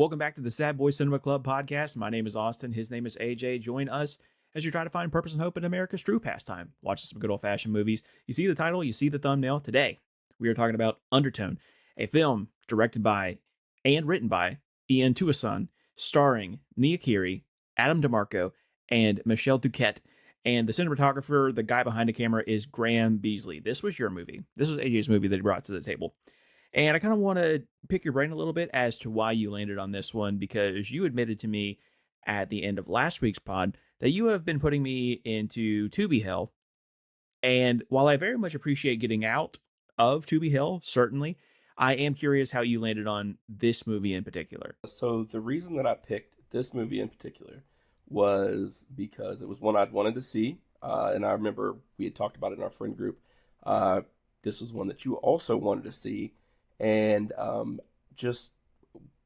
Welcome back to the Sad Boy Cinema Club podcast. My name is Austin. His name is AJ. Join us as you try to find purpose and hope in America's true pastime. Watch some good old-fashioned movies. You see the title, you see the thumbnail. Today, we are talking about Undertone, a film directed by and written by Ian Tuason, starring Nia Kiri, Adam DeMarco, and Michelle Duquette. And the cinematographer, the guy behind the camera, is Graham Beasley. This was your movie. This was AJ's movie that he brought to the table. And I kind of want to pick your brain a little bit as to why you landed on this one, because you admitted to me at the end of last week's pod that you have been putting me into Tubi Hell. And while I very much appreciate getting out of Tubi Hell, certainly, I am curious how you landed on this movie in particular. So the reason that I picked this movie in particular was because it was one I'd wanted to see, and I remember we had talked about it in our friend group. This was one that you also wanted to see, and just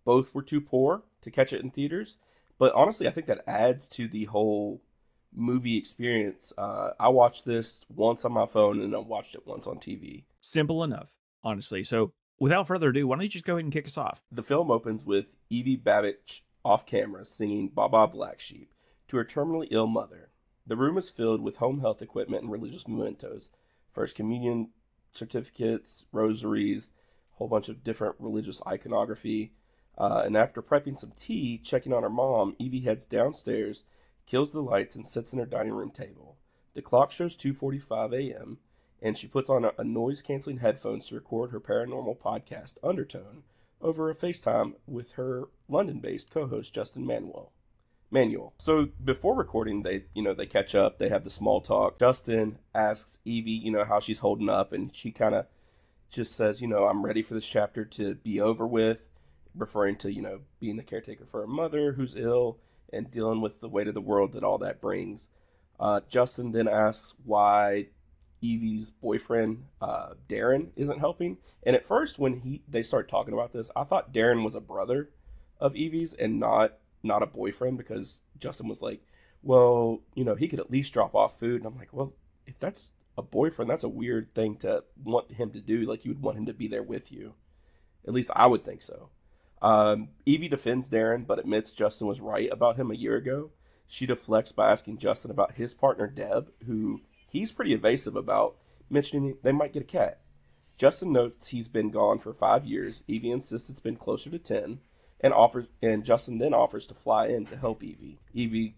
both were too poor to catch it in theaters. But honestly, I think that adds to the whole movie experience. I watched this once on my phone, and I watched it once on TV. Simple enough, honestly. So without further ado, why don't you just go ahead and kick us off? The film opens with Evie Babbage off camera singing Baba Black Sheep to her terminally ill mother. The room is filled with home health equipment and religious mementos, First Communion certificates, rosaries, a whole bunch of different religious iconography. And after prepping some tea, checking on her mom, Evie heads downstairs, kills the lights, and sits in her dining room table. The clock shows 2:45 a.m., and she puts on a noise-canceling headphones to record her paranormal podcast, Undertone, over a FaceTime with her London-based co-host, Justin Manuel. So before recording, they catch up, they have the small talk. Justin asks Evie, how she's holding up, and she kind of just says, I'm ready for this chapter to be over with, referring to, being the caretaker for her mother who's ill and dealing with the weight of the world that all that brings. Justin then asks why Evie's boyfriend, Darren, isn't helping. And at first, when they start talking about this, I thought Darren was a brother of Evie's and not a boyfriend, because Justin was like, well, he could at least drop off food. And I'm like, well, if that's a boyfriend, that's a weird thing to want him to do. Like, you would want him to be there with you. At least I would think so. Evie defends Darren, but admits Justin was right about him a year ago. She deflects by asking Justin about his partner, Deb, who he's pretty evasive about, mentioning they might get a cat. Justin notes he's been gone for 5 years. Evie insists it's been closer to 10. And Justin then offers to fly in to help Evie. Evie,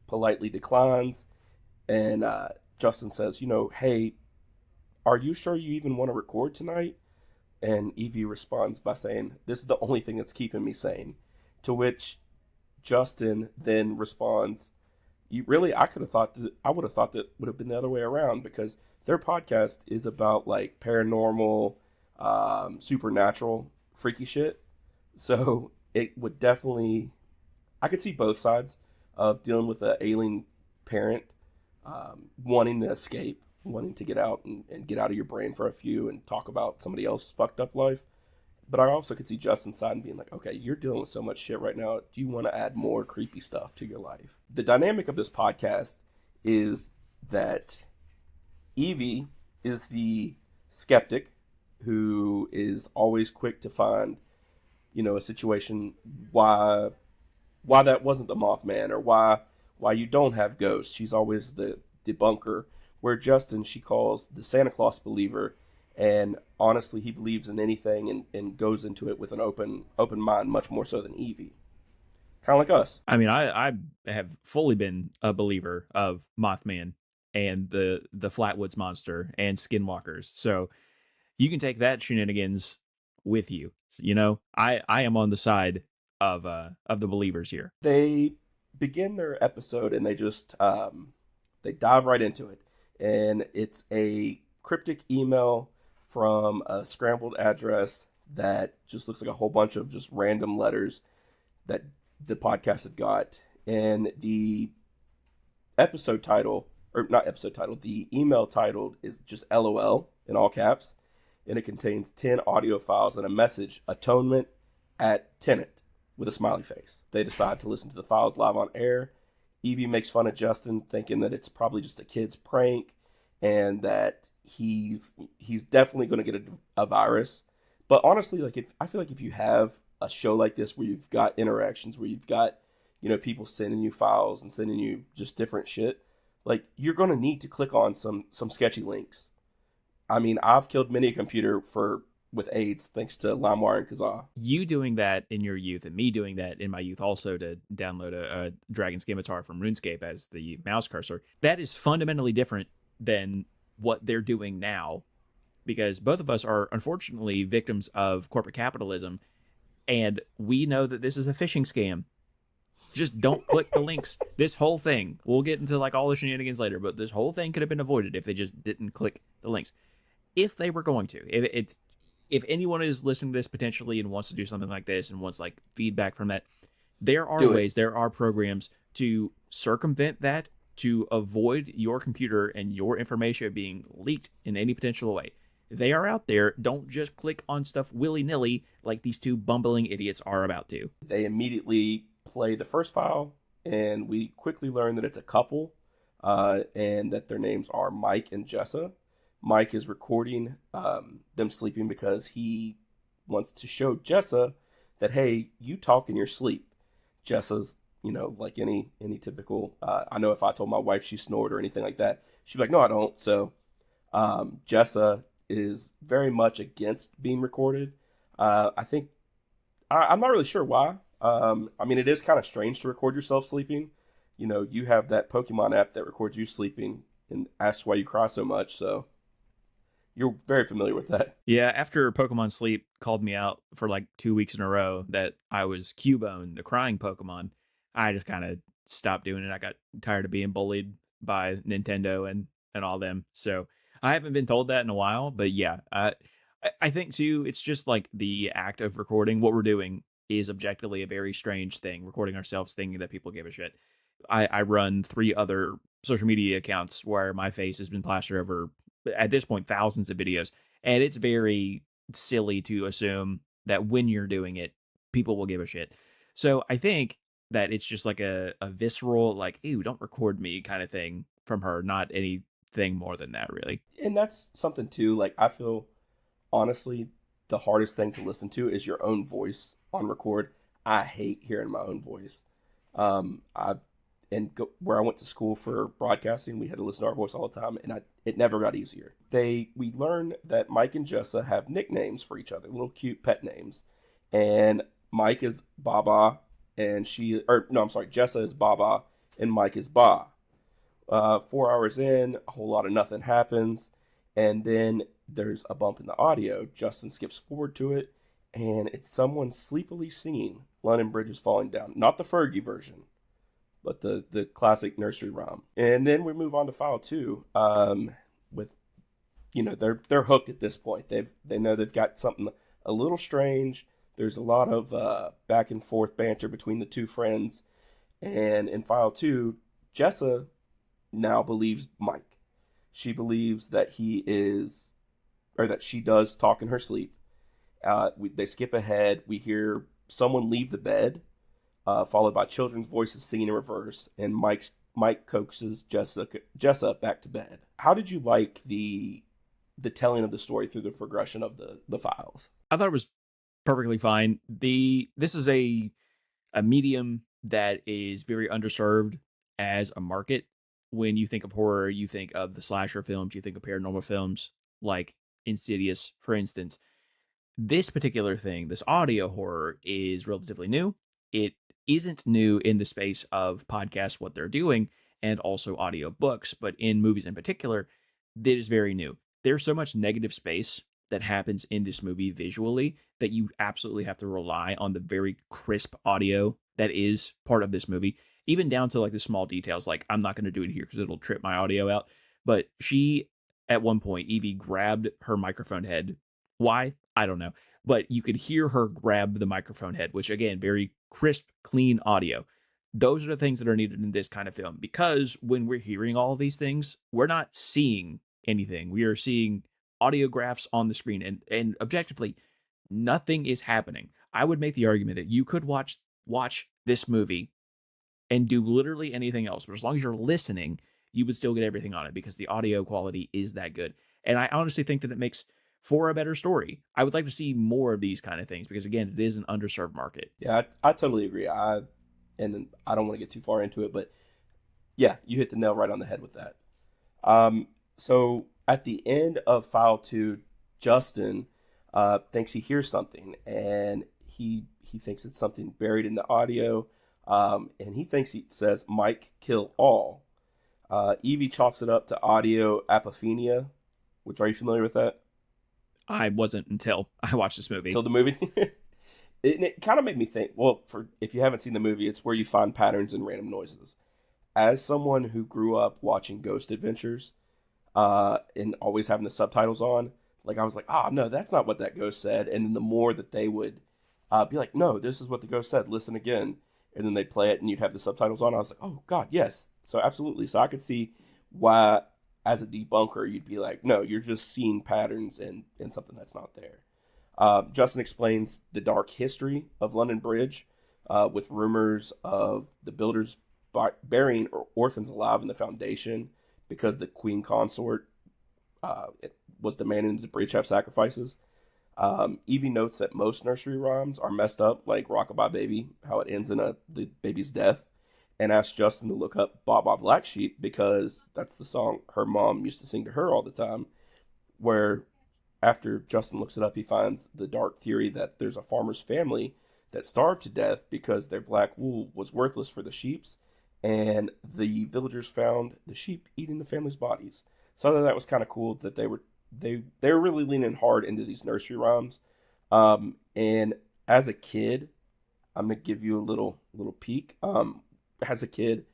politely declines, and Justin says, hey, are you sure you even want to record tonight? And Evie responds by saying, this is the only thing that's keeping me sane. To which Justin then responds, I would have thought that would have been the other way around, because their podcast is about like paranormal, supernatural, freaky shit. So it would definitely, I could see both sides of dealing with an ailing parent, wanting to escape, wanting to get out and get out of your brain for a few and talk about somebody else's fucked up life. But I also could see Justin's side and being like, okay, you're dealing with so much shit right now. Do you want to add more creepy stuff to your life? The dynamic of this podcast is that Evie is the skeptic who is always quick to find a situation why that wasn't the Mothman, or why you don't have ghosts. She's always the debunker, where Justin she calls the Santa Claus believer, and honestly he believes in anything and goes into it with an open mind, much more so than Evie. Kind of like us. I mean, I have fully been a believer of Mothman and the Flatwoods Monster and Skinwalkers. So you can take that shenanigans with you. I am on the side of the believers here. They begin their episode and they just they dive right into it, and it's a cryptic email from a scrambled address that just looks like a whole bunch of just random letters that the podcast had got. And the episode title, or not episode title, the email title is just LOL in all caps. And it contains 10 audio files and a message, atonement at tenant, with a smiley face. They decide to listen to the files live on air. Evie makes fun of Justin, thinking that it's probably just a kid's prank and that he's definitely going to get a virus. But honestly, I feel like if you have a show like this where you've got interactions, where you've got, people sending you files and sending you just different shit, like you're going to need to click on some sketchy links. I mean, I've killed many a computer for with AIDS thanks to LimeWire and Kazaa. You doing that in your youth and me doing that in my youth also to download a Dragon Scimitar from RuneScape as the mouse cursor, that is fundamentally different than what they're doing now, because both of us are unfortunately victims of corporate capitalism, and we know that this is a phishing scam. Just don't click the links. This whole thing, we'll get into like all the shenanigans later, but this whole thing could have been avoided if they just didn't click the links. If they were going to, if anyone is listening to this potentially and wants to do something like this and wants like feedback from that, there are Do it. ways, there are programs to circumvent that, to avoid your computer and your information being leaked in any potential way. They are out there. Don't just click on stuff willy-nilly like these two bumbling idiots are about to. They immediately play the first file, and we quickly learn that it's a couple, and that their names are Mike and Jessa. Mike is recording them sleeping because he wants to show Jessa that, hey, you talk in your sleep. Jessa's, like any typical. I know if I told my wife she snored or anything like that, she'd be like, no, I don't. So Jessa is very much against being recorded. I think I'm not really sure why. I mean, it is kind of strange to record yourself sleeping. You have that Pokemon app that records you sleeping and asks why you cry so much. So you're very familiar with that. Yeah, after Pokemon Sleep called me out for like 2 weeks in a row that I was Cubone, the crying Pokemon, I just kind of stopped doing it. I got tired of being bullied by Nintendo and all them. So I haven't been told that in a while, but yeah, I think too, it's just like the act of recording. What we're doing is objectively a very strange thing, recording ourselves thinking that people give a shit. I run 3 other social media accounts where my face has been plastered over, at this point, thousands of videos. And it's very silly to assume that when you're doing it, people will give a shit. So I think that it's just like a visceral, like, ew, don't record me kind of thing from her, not anything more than that, really. And that's something too. Like, I feel honestly, the hardest thing to listen to is your own voice on record. I hate hearing my own voice. I've where I went to school for broadcasting, we had to listen to our voice all the time, and it never got easier. We learned that Mike and Jessa have nicknames for each other, little cute pet names, and Mike is Baba, and Jessa is Baba, and Mike is Ba. 4 hours in, a whole lot of nothing happens, and then there's a bump in the audio. Justin skips forward to it, and it's someone sleepily singing London Bridge is Falling Down. Not the Fergie version, but the classic nursery rhyme. And then we move on to file 2. With they're hooked at this point. They know they've got something a little strange. There's a lot of back and forth banter between the two friends. And in file 2, Jessa now believes Mike. She believes that that she does talk in her sleep. They skip ahead. We hear someone leave the bed, followed by children's voices singing in reverse, and Mike coaxes Jessa back to bed. How did you like the telling of the story through the progression of the files? I thought it was perfectly fine. This is a medium that is very underserved as a market. When you think of horror, you think of the slasher films, you think of paranormal films like Insidious, for instance. This particular thing, this audio horror, is relatively new. It isn't new in the space of podcasts, what they're doing, and also audio books, but in movies in particular, that is very new. There's so much negative space that happens in this movie visually that you absolutely have to rely on the very crisp audio that is part of this movie, even down to like the small details. Like, I'm not going to do it here because it'll trip my audio out, but she, at one point, Evie grabbed her microphone head. Why? I don't know. But you could hear her grab the microphone head, which, again, very crisp, clean audio. Those are the things that are needed in this kind of film, because when we're hearing all of these things, we're not seeing anything. We are seeing audiographs on the screen, and objectively, nothing is happening. I would make the argument that you could watch this movie and do literally anything else, but as long as you're listening, you would still get everything on it because the audio quality is that good. And I honestly think that it makes for a better story. I would like to see more of these kind of things because again, it is an underserved market. Yeah, I totally agree. And then I don't want to get too far into it, but yeah, you hit the nail right on the head with that. So at the end of file two, Justin thinks he hears something, and he thinks it's something buried in the audio, and he thinks he says Mike kill all. Evie chalks it up to audio apophenia, which, are you familiar with that? I wasn't until I watched this movie. Till the movie. It kind of made me think. Well, for if you haven't seen the movie, it's where you find patterns in random noises. As someone who grew up watching Ghost Adventures, and always having the subtitles on, like I was like, oh no, that's not what that ghost said. And then the more that they would be like, no, this is what the ghost said. Listen again, and then they'd play it, and you'd have the subtitles on. I was like, oh god, yes. So absolutely. So I could see why, as a debunker, you'd be like, no, you're just seeing patterns in something that's not there. Justin explains the dark history of London Bridge, with rumors of the builders burying orphans alive in the foundation because the queen consort was demanding the bridge have sacrifices. Evie notes that most nursery rhymes are messed up, like Rockabye Baby, how it ends in the baby's death, and asks Justin to look up Baa Baa Black Sheep because that's the song her mom used to sing to her all the time. Where after Justin looks it up, he finds the dark theory that there's a farmer's family that starved to death because their black wool was worthless for the sheep's, and the villagers found the sheep eating the family's bodies. So I thought that was kind of cool that they were really leaning hard into these nursery rhymes. And as a kid, I'm gonna give you a little peek. As a kid,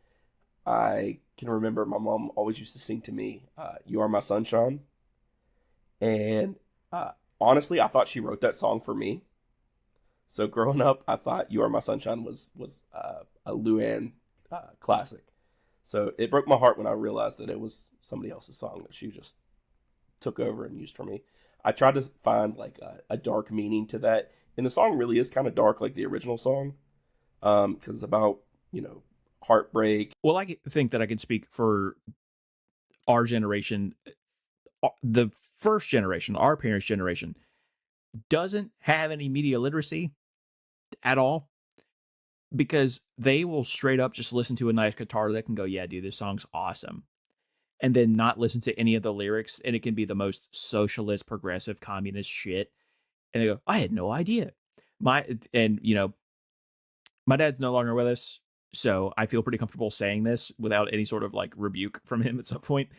I can remember my mom always used to sing to me, "You Are My Sunshine," and honestly, I thought she wrote that song for me. So growing up, I thought "You Are My Sunshine" was a Luann classic. So it broke my heart when I realized that it was somebody else's song that she just took over and used for me. I tried to find like a dark meaning to that, and the song really is kind of dark, like the original song, because it's about heartbreak. Well, I think that I can speak for our generation. The first generation, our parents' generation, doesn't have any media literacy at all because they will straight up just listen to a nice guitar lick and go, yeah, dude, this song's awesome. And then not listen to any of the lyrics. And it can be the most socialist, progressive, communist shit. And they go, I had no idea. And my dad's no longer with us. So I feel pretty comfortable saying this without any sort of like rebuke from him at some point.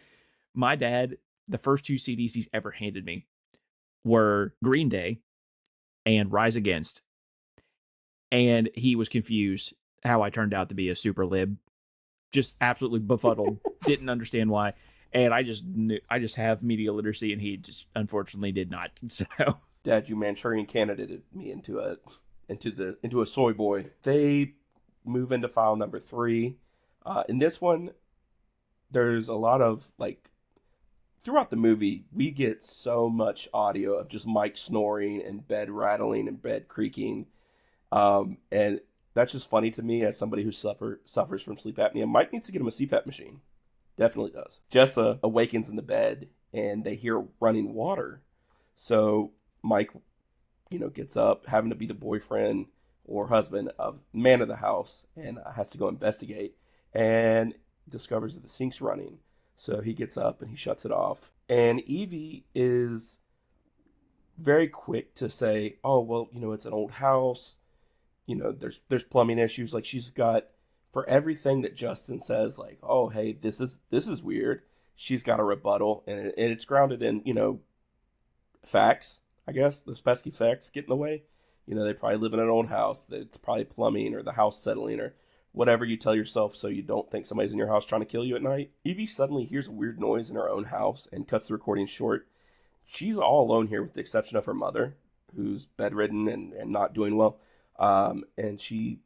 My dad, the first two CDs he's ever handed me were Green Day and Rise Against. And he was confused how I turned out to be a super lib, just absolutely befuddled, didn't understand why. And I just have media literacy, and he just unfortunately did not. So Dad, you Manchurian candidated me into a soy boy. They move into file number three. In this one, there's a lot of like throughout the movie, we get so much audio of just Mike snoring and bed rattling and bed creaking. And that's just funny to me as somebody who suffers from sleep apnea. Mike needs to get him a CPAP machine. Definitely does. Jessa awakens in the bed and they hear running water. So Mike, gets up, having to be the boyfriend or husband of man of the house, and has to go investigate and discovers that the sink's running. So he gets up and he shuts it off. And Evie is very quick to say, "Oh, well, it's an old house. There's plumbing issues." Like she's got for everything that Justin says, like, "Oh, hey, this is weird." She's got a rebuttal, and it's grounded in facts. I guess those pesky facts get in the way. They probably live in an old house. That it's probably plumbing or the house settling or whatever you tell yourself so you don't think somebody's in your house trying to kill you at night. Evie suddenly hears a weird noise in her own house and cuts the recording short. She's all alone here with the exception of her mother, who's bedridden and not doing well. And she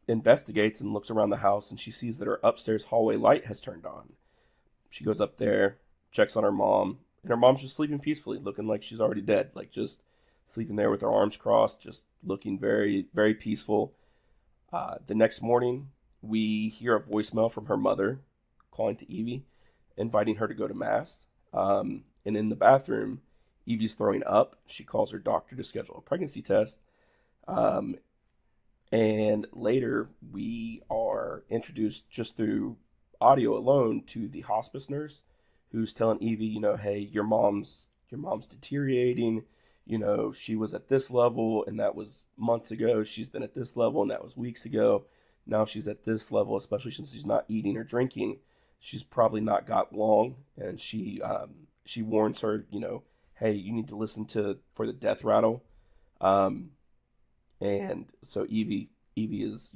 investigates and looks around the house, and she sees that her upstairs hallway light has turned on. She goes up there, checks on her mom, and her mom's just sleeping peacefully, looking like she's already dead, like just sleeping there with her arms crossed, just looking very, very peaceful. The next morning, we hear a voicemail from her mother calling to Evie, inviting her to go to Mass. And in the bathroom, Evie's throwing up. She calls her doctor to schedule a pregnancy test. Um, and later, we are introduced just through audio alone to the hospice nurse who's telling Evie, hey, your mom's deteriorating. She was at this level and that was months ago. She's been at this level and that was weeks ago. Now she's at this level, especially since she's not eating or drinking. She's probably not got long, and she warns her, hey, you need to listen for the death rattle. Um, and so Evie is,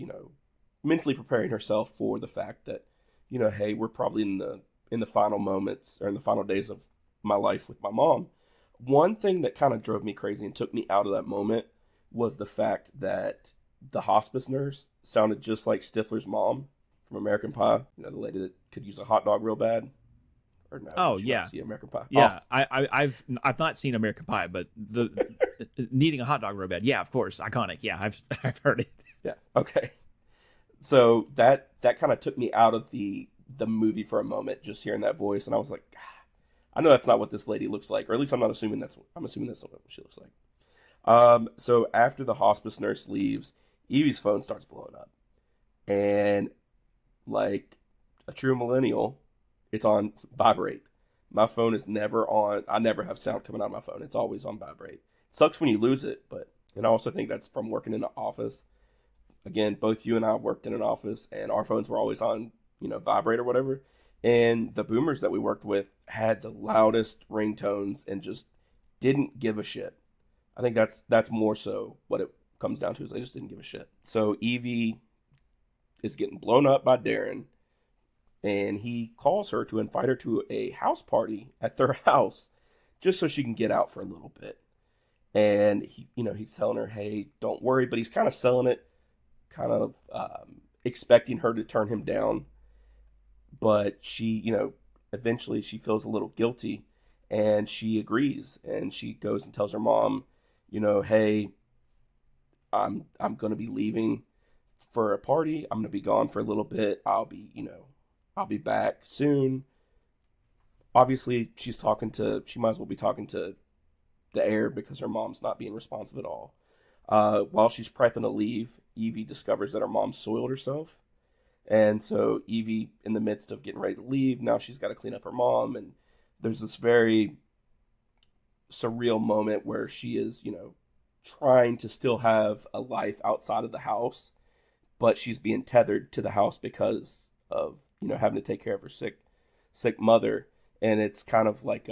mentally preparing herself for the fact that, hey, we're probably in the final moments or in the final days of my life with my mom. One thing that kind of drove me crazy and took me out of that moment was the fact that the hospice nurse sounded just like Stifler's mom from American Pie. The lady that could use a hot dog real bad. Or no, Oh did you not yeah, see American Pie? Oh, yeah. I've not seen American Pie, but the needing a hot dog real bad. Yeah, of course, iconic. Yeah, I've heard it. yeah. Okay. So that kind of took me out of the movie for a moment, just hearing that voice, and I was like, I know that's not what this lady looks like, or at least I'm assuming that's not what she looks like. So after the hospice nurse leaves, Evie's phone starts blowing up, and like a true millennial, it's on vibrate. My phone is never on. I never have sound coming out of my phone. It's always on vibrate. Sucks when you lose it, and I also think that's from working in an office. Again, both you and I worked in an office, and our phones were always on, vibrate or whatever. And the boomers that we worked with had the loudest ringtones and just didn't give a shit. I think that's more so what it comes down to, is they just didn't give a shit. So Evie is getting blown up by Darren, and he calls her to invite her to a house party at their house just so she can get out for a little bit. And he's telling her, hey, don't worry, but he's kind of selling it, kind of expecting her to turn him down. But she, eventually she feels a little guilty, and she agrees, and she goes and tells her mom, hey, I'm going to be leaving for a party. I'm going to be gone for a little bit. I'll be back soon. Obviously, she might as well be talking to the heir, because her mom's not being responsive at all. While she's prepping to leave, Evie discovers that her mom soiled herself. And so Evie, in the midst of getting ready to leave, now she's got to clean up her mom. And there's this very surreal moment where she is, trying to still have a life outside of the house, but she's being tethered to the house because of, having to take care of her sick mother. And it's kind of like,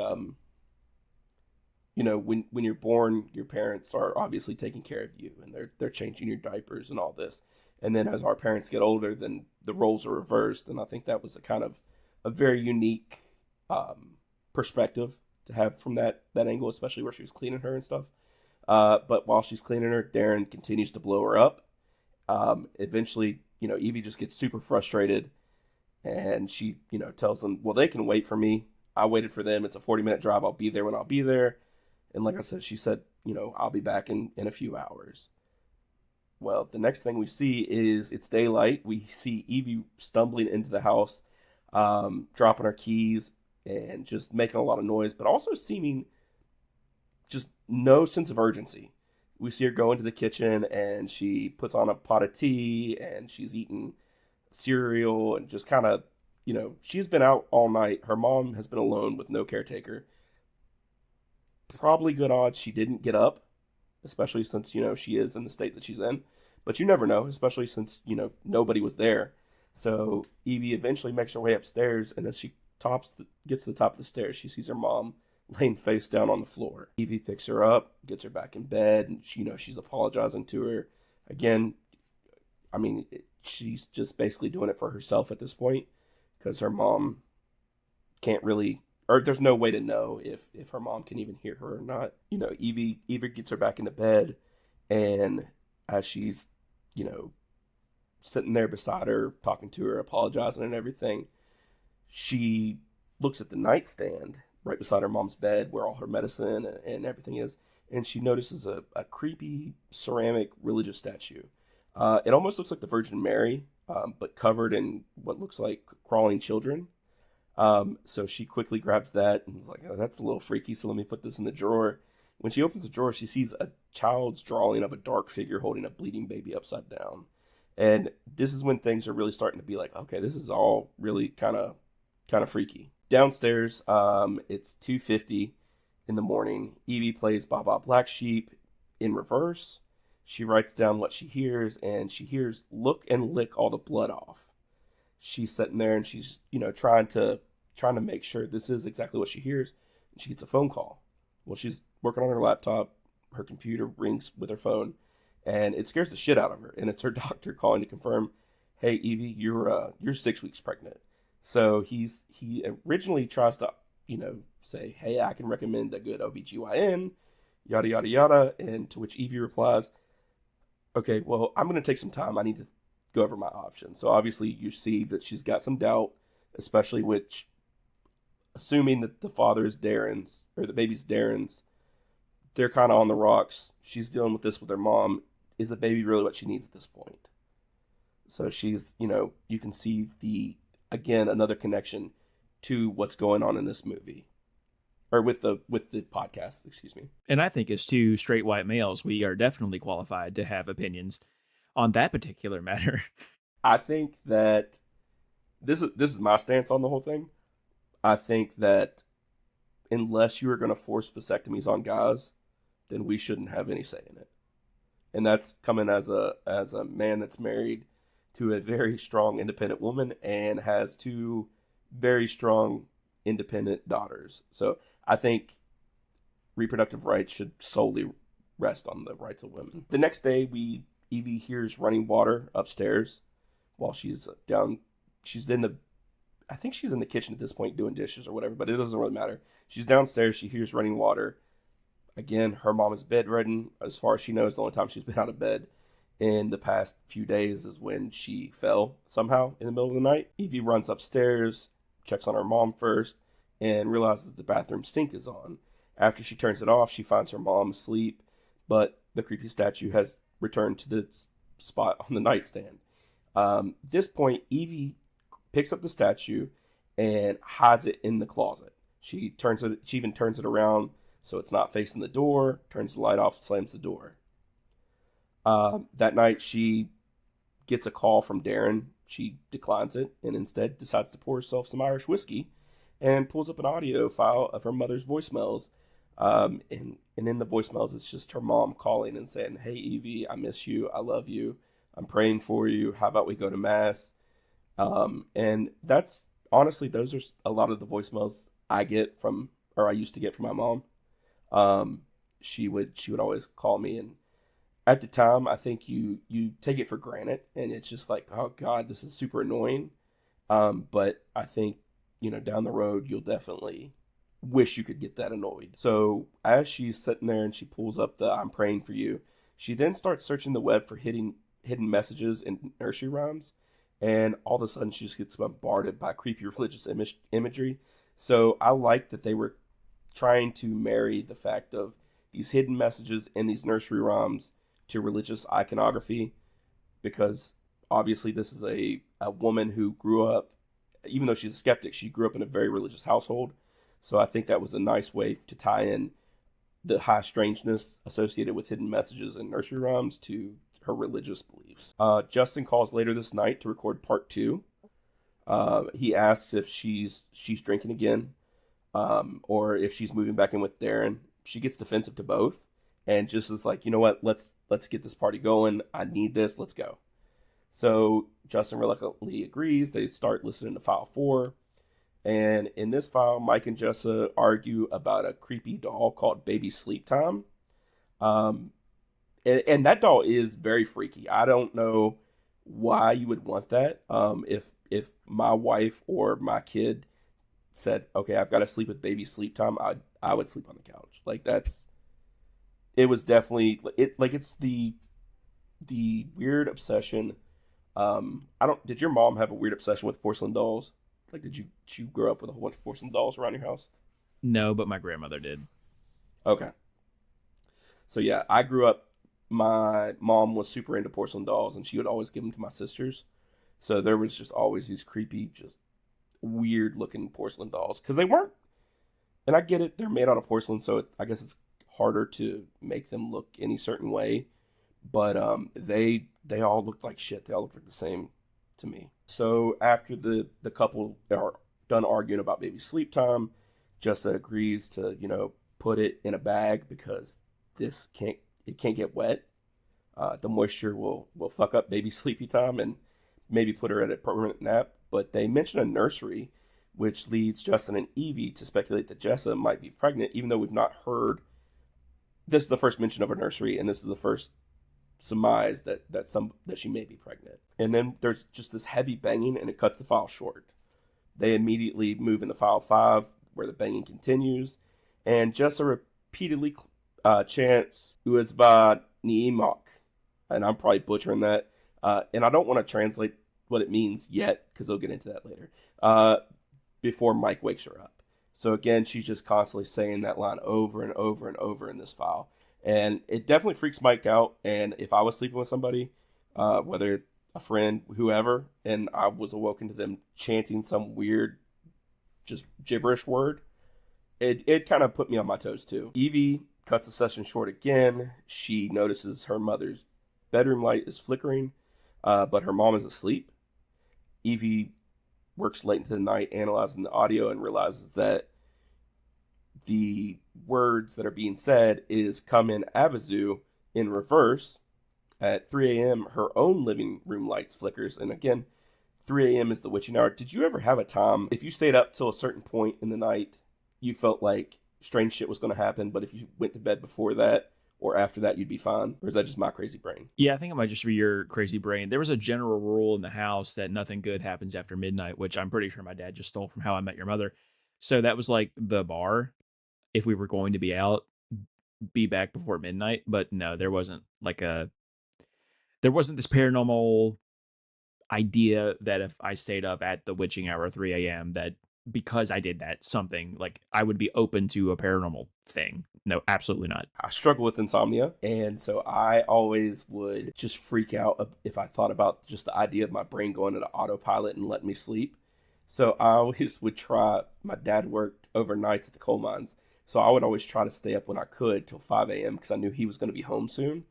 when you're born, your parents are obviously taking care of you, and they're changing your diapers and all this. And then as our parents get older, then the roles are reversed. And I think that was a very unique perspective to have from that angle, especially where she was cleaning her and stuff. But while she's cleaning her, Darren continues to blow her up. Eventually, Evie just gets super frustrated, and she, tells them, well, they can wait for me. I waited for them. It's a 40-minute drive. I'll be there when I'll be there. And like I said, she said, I'll be back in a few hours. Well, the next thing we see is it's daylight. We see Evie stumbling into the house, dropping her keys and just making a lot of noise, but also seeming just no sense of urgency. We see her go into the kitchen, and she puts on a pot of tea, and she's eating cereal, and just kind of, she's been out all night. Her mom has been alone with no caretaker. Probably good odds she didn't get up, especially since, she is in the state that she's in. But you never know, especially since, nobody was there. So Evie eventually makes her way upstairs, and as she gets to the top of the stairs, she sees her mom laying face down on the floor. Evie picks her up, gets her back in bed, and she's apologizing to her. Again, I mean, she's just basically doing it for herself at this point, because her mom can't really, or there's no way to know if her mom can even hear her or not. Evie gets her back into bed, and as she's, sitting there beside her, talking to her, apologizing and everything, she looks at the nightstand right beside her mom's bed where all her medicine and everything is, and she notices a creepy ceramic religious statue. It almost looks like the Virgin Mary, but covered in what looks like crawling children. So she quickly grabs that and is like, oh, that's a little freaky, so let me put this in the drawer. When she opens the drawer, she sees a child's drawing of a dark figure holding a bleeding baby upside down. And this is when things are really starting to be like, okay, this is all really kind of freaky. Downstairs, it's 2:50 in the morning. Evie plays Baba Black Sheep in reverse. She writes down what she hears, and she hears "look and lick all the blood off." She's sitting there and she's trying to make sure this is exactly what she hears. And she gets a phone call. Well, she's working on her laptop. Her computer rings with her phone, and it scares the shit out of her. And it's her doctor calling to confirm, "Hey, Evie, you're 6 weeks pregnant." So he originally tries to say, "Hey, I can recommend a good OBGYN, yada yada yada," and to which Evie replies, "Okay, well, I'm going to take some time. I need to go over my options." So obviously you see that she's got some doubt, especially which assuming that the father is Darren's or the baby's Darren's, they're kind of on the rocks. She's dealing with this with her mom. Is the baby really what she needs at this point? So she's, you can see again, another connection to what's going on in this movie or with the podcast, excuse me. And I think as two straight white males, we are definitely qualified to have opinions on that particular matter. I think that this is my stance on the whole thing. I think that unless you are going to force vasectomies on guys, then we shouldn't have any say in it. And that's coming as a man that's married to a very strong independent woman and has two very strong independent daughters. So I think reproductive rights should solely rest on the rights of women. The next day, Evie hears running water upstairs while she's down. She's in the I think she's in the kitchen at this point doing dishes or whatever, but it doesn't really matter. She's downstairs. She hears running water. Again, her mom is bedridden. As far as she knows, the only time she's been out of bed in the past few days is when she fell somehow in the middle of the night. Evie runs upstairs, checks on her mom first, and realizes that the bathroom sink is on. After she turns it off, she finds her mom asleep, but the creepy statue has returned to the spot on the nightstand. This point, Evie picks up the statue and hides it in the closet. She even turns it around so it's not facing the door, turns the light off, slams the door. That night, she gets a call from Darren. She declines it and instead decides to pour herself some Irish whiskey and pulls up an audio file of her mother's voicemails. And in the voicemails, it's just her mom calling and saying, "Hey, Evie, I miss you. I love you. I'm praying for you. How about we go to Mass?" And that's honestly, those are a lot of the voicemails I get from, or I used to get from my mom. She would always call me, and at the time, I think you take it for granted, and it's just like, oh God, this is super annoying. But I think down the road, you'll definitely wish you could get that annoyed. So as she's sitting there and she pulls up the "I'm praying for you," she then starts searching the web for hidden messages and nursery rhymes. And all of a sudden, she just gets bombarded by creepy religious imagery. So I like that they were trying to marry the fact of these hidden messages and these nursery rhymes to religious iconography, because obviously this is a woman who grew up, even though she's a skeptic, she grew up in a very religious household. So I think that was a nice way to tie in the high strangeness associated with hidden messages and nursery rhymes to her religious beliefs. Justin calls later this night to record part 2. He asks if she's drinking again, or if she's moving back in with Darren. She gets defensive to both, and just is like, you know what, let's get this party going. I need this. Let's go. So Justin reluctantly agrees. They start listening to file 4. And in this file, Mike and Jessa argue about a creepy doll called Baby Sleep Time. And that doll is very freaky. I don't know why you would want that. If my wife or my kid said, "Okay, I've got to sleep with Baby Sleep Time," I would sleep on the couch. Like it was definitely it's the weird obsession. Did your mom have a weird obsession with porcelain dolls? Like, did you grow up with a whole bunch of porcelain dolls around your house? No, but my grandmother did. Okay. So yeah, I grew up, my mom was super into porcelain dolls and she would always give them to my sisters. So there was just always these creepy, just weird looking porcelain dolls because they weren't. And I get it; they're made out of porcelain, so I guess it's harder to make them look any certain way. But they all looked like shit. They all looked like the same to me. So after the couple are done arguing about baby sleep time, Jessa agrees to put it in a bag because it can't get wet. The moisture will fuck up baby sleepy time and maybe put her at a permanent nap. But they mention a nursery, which leads Justin and Evie to speculate that Jessa might be pregnant, even though we've not heard. This is the first mention of a nursery, and this is the first surmise that she may be pregnant. And then there's just this heavy banging, and it cuts the file short. They immediately move into file 5, where the banging continues, and Jessa repeatedly chants "Uezba Niimok," and I'm probably butchering that. And I don't want to translate what it means yet, because they'll get into that later. Before Mike wakes her up. So again, she's just constantly saying that line over and over and over in this file. And it definitely freaks Mike out. And if I was sleeping with somebody, whether a friend, whoever, and I was awoken to them chanting some weird, just gibberish word, it kind of put me on my toes too. Evie cuts the session short again. She notices her mother's bedroom light is flickering, but her mom is asleep. Evie works late into the night analyzing the audio and realizes that the words that are being said is "come in Abazu" in reverse. At 3 a.m., her own living room lights flickers. And again, 3 a.m. is the witching hour. Did you ever have a time, if you stayed up till a certain point in the night, you felt like strange shit was going to happen, but if you went to bed before that or after that, you'd be fine? Or is that just my crazy brain? Yeah, I think it might just be your crazy brain. There was a general rule in the house that nothing good happens after midnight, which I'm pretty sure my dad just stole from How I Met Your Mother. So that was like the bar. If we were going to be out, be back before midnight. But no, there wasn't this paranormal idea that if I stayed up at the witching hour 3 a.m. that because I did that something like I would be open to a paranormal thing. No, absolutely not. I struggle with insomnia, and so I always would just freak out if I thought about just the idea of my brain going into autopilot and letting me sleep. So I always would try. My dad worked overnights at the coal mines, so I would always try to stay up when I could till 5 a.m. because I knew he was going to be home soon,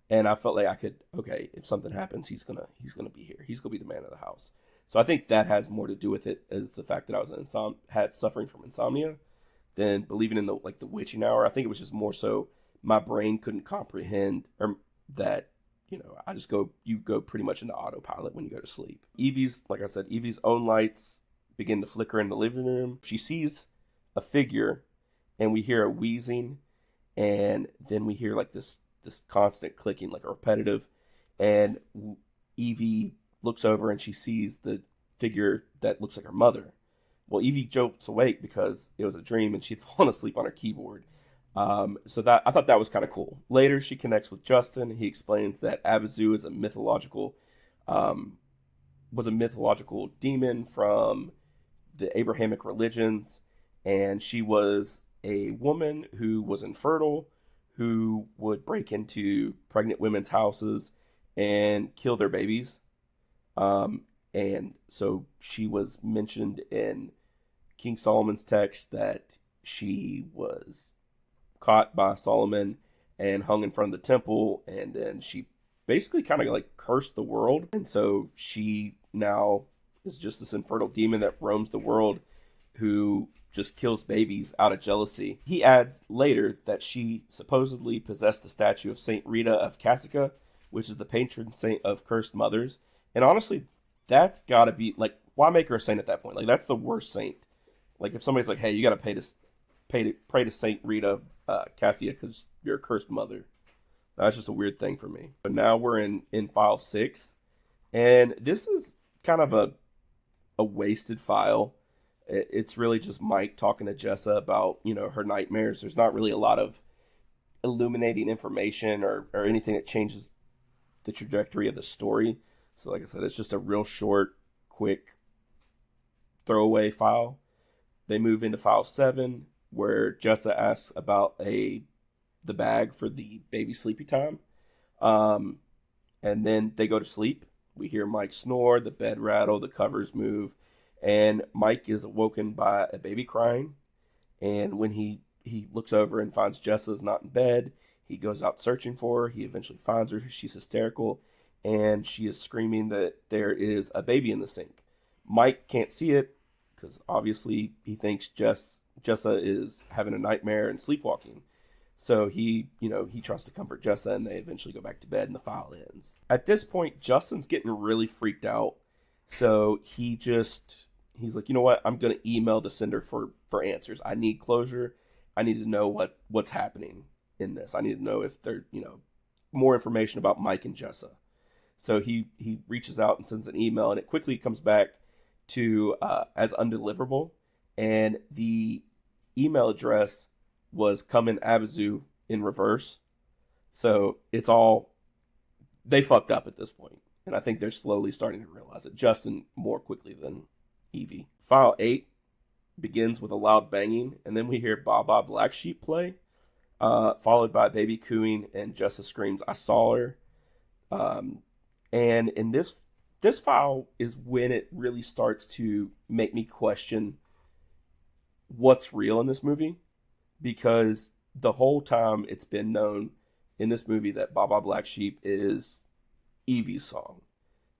and I felt like I could. Okay, if something happens, he's gonna be here. He's gonna be the man of the house. So I think that has more to do with it as the fact that I was had suffering from insomnia than believing in the witching hour. I think it was just more so my brain couldn't comprehend or that you go pretty much into autopilot when you go to sleep. Like I said, Evie's own lights begin to flicker in the living room. She sees a figure, and we hear a wheezing, and then we hear like this constant clicking, like a repetitive, and Evie looks over and she sees the figure that looks like her mother. Well, Evie jolts awake because it was a dream and she'd fallen asleep on her keyboard. So that I thought that was kind of cool. Later, she connects with Justin. He explains that Abazu is was a mythological demon from the Abrahamic religions, and she was a woman who was infertile, who would break into pregnant women's houses and kill their babies. And so she was mentioned in King Solomon's text that she was caught by Solomon and hung in front of the temple, and then she basically kind of like cursed the world. And so she now is just this infertile demon that roams the world who just kills babies out of jealousy. He adds later that she supposedly possessed the statue of Saint Rita of Cassica, which is the patron saint of cursed mothers. And honestly, that's got to be like, why make her a saint at that point? Like, that's the worst saint. Like, if somebody's like, hey, you got to pray to Saint Rita Cassia because you're a cursed mother. That's just a weird thing for me. But now we're in file 6, and this is kind of a wasted file. It's really just Mike talking to Jessa about her nightmares. There's not really a lot of illuminating information or anything that changes the trajectory of the story. So like I said, it's just a real short, quick throwaway file. They move into file 7, where Jessa asks about the bag for the baby sleepy time. And then they go to sleep. We hear Mike snore, the bed rattle, the covers move, And Mike is awoken by a baby crying. And when he looks over and finds Jessa's not in bed, he goes out searching for her. He eventually finds her. She's hysterical, and she is screaming that there is a baby in the sink. Mike can't see it because obviously he thinks Jessa is having a nightmare and sleepwalking. So he tries to comfort Jessa, and they eventually go back to bed, and the file ends. At this point, Justin's getting really freaked out, so he's like, you know what? I'm gonna email the sender for answers. I need closure. I need to know what's happening in this. I need to know if there more information about Mike and Jessa. So he reaches out and sends an email, and it quickly comes back to as undeliverable, and the email address was come in Abazu in reverse. So it's all they fucked up at this point, and I think they're slowly starting to realize it. Justin more quickly than Evie. File 8 begins with a loud banging, and then we hear Baba Black Sheep play, followed by baby cooing, and Jessa screams, "I saw her." And in this file is when it really starts to make me question what's real in this movie, because the whole time it's been known in this movie that Baba Black Sheep is Evie's song.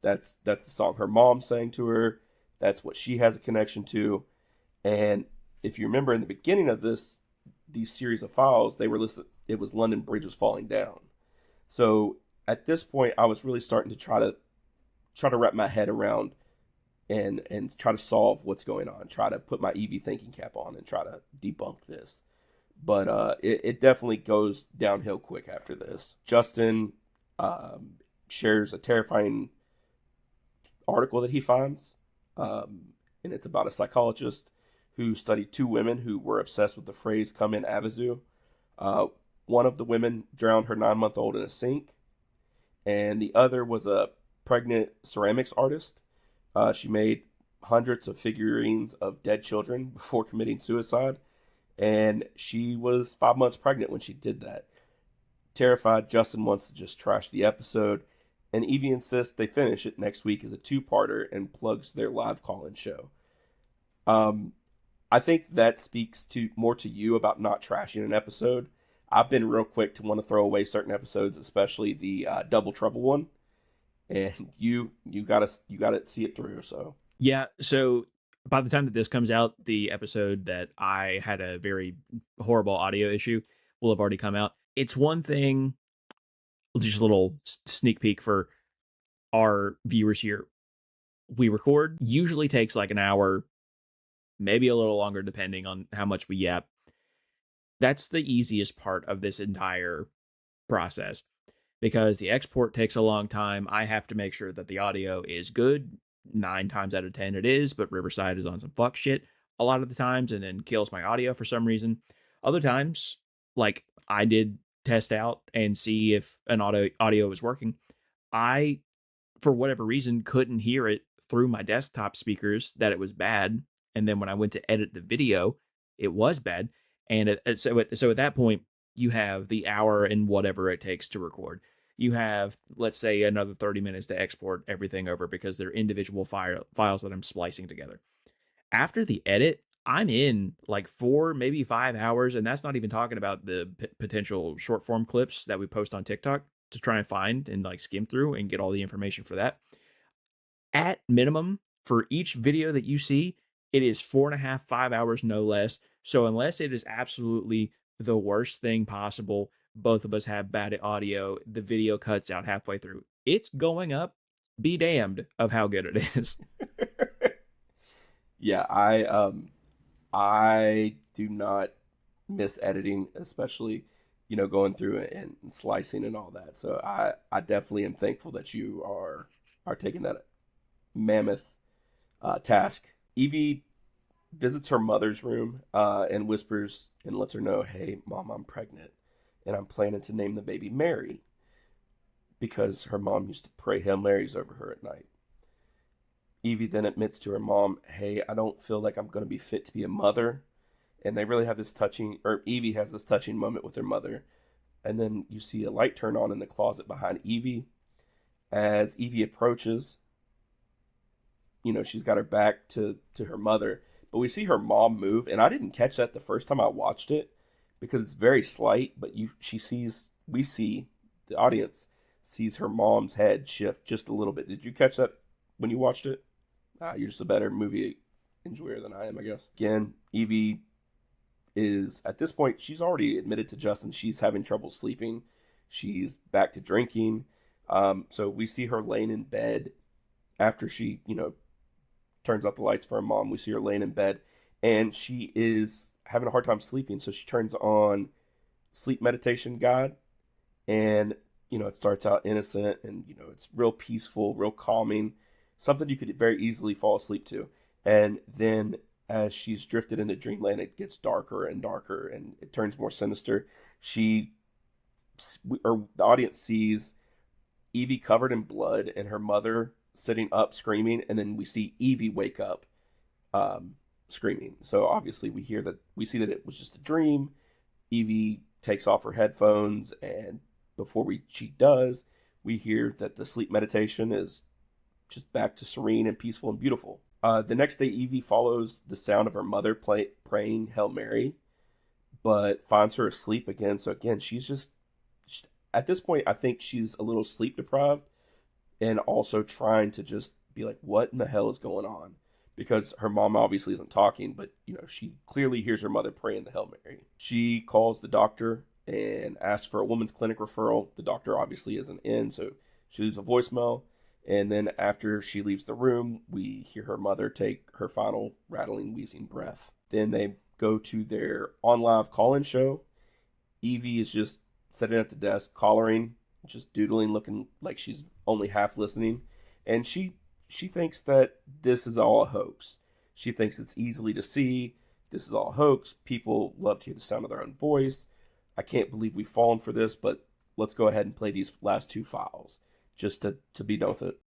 That's the song her mom sang to her. That's what she has a connection to. And if you remember in the beginning of these series of files, they were listed. It was London Bridge was falling down. So at this point, I was really starting to try to wrap my head around and try to solve what's going on. Try to put my Evie thinking cap on and try to debunk this. But it definitely goes downhill quick after this. Justin shares a terrifying article that he finds, and it's about a psychologist who studied two women who were obsessed with the phrase "come in Abazu." One of the women drowned her 9-month-old in a sink, and the other was a pregnant ceramics artist. She made hundreds of figurines of dead children before committing suicide, and she was 5 months pregnant when she did that. Terrified, Justin wants to just trash the episode, and Evie insists they finish it next week as a two-parter and plugs their live call-in show. I think that speaks more to you about not trashing an episode. I've been real quick to want to throw away certain episodes, especially the Double Trouble one, and you gotta see it through. So Yeah. So by the time that this comes out, the episode that I had a very horrible audio issue will have already come out. It's one thing, just a little sneak peek for our viewers here. We record, usually takes like an hour, maybe a little longer, depending on how much we yap. That's the easiest part of this entire process because the export takes a long time. I have to make sure that the audio is good. 9 times out of 10 it is, but Riverside is on some fuck shit a lot of the times and then kills my audio for some reason. Other times, like I did test out and see if an audio was working. I, for whatever reason, couldn't hear it through my desktop speakers that it was bad. And then when I went to edit the video, it was bad. And so at that point, you have the hour and whatever it takes to record. You have, let's say, another 30 minutes to export everything over because they're individual files that I'm splicing together. After the edit, I'm in like 4, maybe 5 hours. And that's not even talking about the potential short form clips that we post on TikTok to try and find and like skim through and get all the information for that. At minimum, for each video that you see, it is 4.5, 5 hours, no less. So unless it is absolutely the worst thing possible, both of us have bad audio, the video cuts out halfway through. It's going up. Be damned of how good it is. yeah, I do not miss editing, especially going through it and slicing and all that. So I definitely am thankful that you are taking that mammoth task. Evie visits her mother's room and whispers and lets her know, "Hey, Mom, I'm pregnant, and I'm planning to name the baby Mary because her mom used to pray Hail Marys over her at night." Evie then admits to her mom, "Hey, I don't feel like I'm going to be fit to be a mother." And they really have this touching, or Evie has this touching moment with her mother. And then you see a light turn on in the closet behind Evie. As Evie approaches, she's got her back to her mother, but we see her mom move, and I didn't catch that the first time I watched it because it's very slight. But we see the audience sees her mom's head shift just a little bit. Did you catch that when you watched it? You're just a better movie enjoyer than I am, I guess. Again, Evie is at this point, she's already admitted to Justin she's having trouble sleeping. She's back to drinking. So we see her laying in bed after she, turns off the lights for her mom. We see her laying in bed and she is having a hard time sleeping. So she turns on sleep meditation guide, and, it starts out innocent and, it's real peaceful, real calming, something you could very easily fall asleep to. And then as she's drifted into dreamland, it gets darker and darker and it turns more sinister. The audience sees Evie covered in blood and her mother sitting up screaming, and then we see Evie wake up screaming. So obviously we see that it was just a dream. Evie takes off her headphones, and before she does, we hear that the sleep meditation is just back to serene and peaceful and beautiful. The next day, Evie follows the sound of her mother praying Hail Mary, but finds her asleep again. So again, at this point, I think she's a little sleep deprived and also trying to just be like, what in the hell is going on? Because her mom obviously isn't talking, but, she clearly hears her mother praying the Hail Mary. She calls the doctor and asks for a woman's clinic referral. The doctor obviously isn't in, so she leaves a voicemail. And then after she leaves the room, we hear her mother take her final rattling, wheezing breath. Then they go to their on-live call-in show. Evie is just sitting at the desk, collaring, just doodling, looking like she's only half listening. And she thinks that this is all a hoax. She thinks it's easily to see. This is all a hoax. People love to hear the sound of their own voice. I can't believe we've fallen for this, but let's go ahead and play these last two files just to be done with it.